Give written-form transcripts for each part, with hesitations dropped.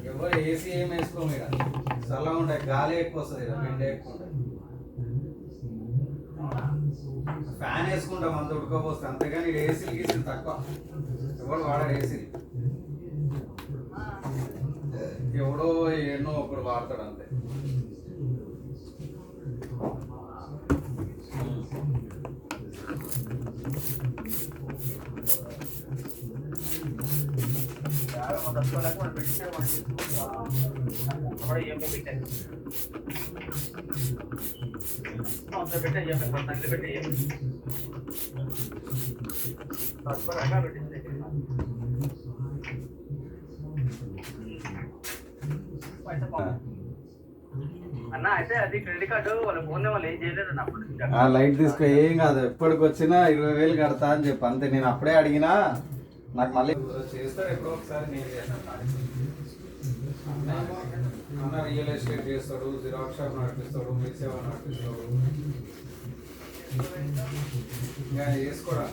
ఎవరు ఏసీ ఏం వేసుకోము ఇక చల్లగా ఉంటాయి, గాలి ఎక్కువ వస్తుంది, ఇక ఎండ ఎక్కువ ఉంటుంది. ఫ్యాన్ వేసుకుంటాం అంత ఉడకపోస్తుంది, అంతేగాని ఏసీలు గీసీలు తక్కువ. ఎవడు వాడారు ఏసీలు, ఎవడో ఎన్నో ఒకడు వాడతాడు అంతే. లైట్ తీసుకో, ఏం కాదు, ఎప్పటికి వచ్చినా 20,000 కడతా అని చెప్పి అంతే. నేను అప్పుడే అడిగినా, నాకు మళ్ళీ చేస్తారు ఎప్పుడో ఒకసారి. నేను అన్న రియల్ ఎస్టేట్ చేస్తాడు, జిరాక్స్ షాప్ నడిపిస్తాడు, మీ సేవ నడిపిస్తాడు, ఇంకా చేసుకోడా.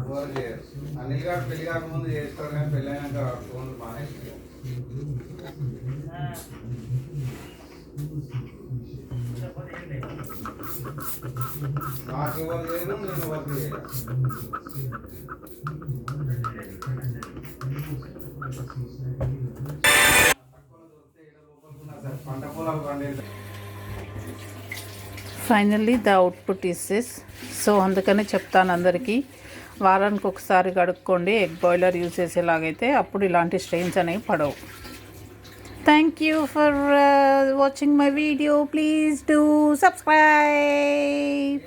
ఎవరు చేయరు. అనిల్ గారు పెళ్లి కాకముందు చేస్తాడు, కానీ పెళ్ళి అయినాక ఫోన్ మానేసి నాకు ఎవరు చేయరు, నేను ఎవరు చేయరు. పంట పొలాలు పండేది. Finally the output is this. So అందుకనే చెప్తాను అందరికీ, వారానికి ఒకసారి కడుక్కోండి ఎగ్ బాయిలర్ యూజ్ చేసేలాగైతే, అప్పుడు ఇలాంటి స్ట్రెయిన్స్ అనేవి పడవు. Thank you for watching my video. Please do subscribe.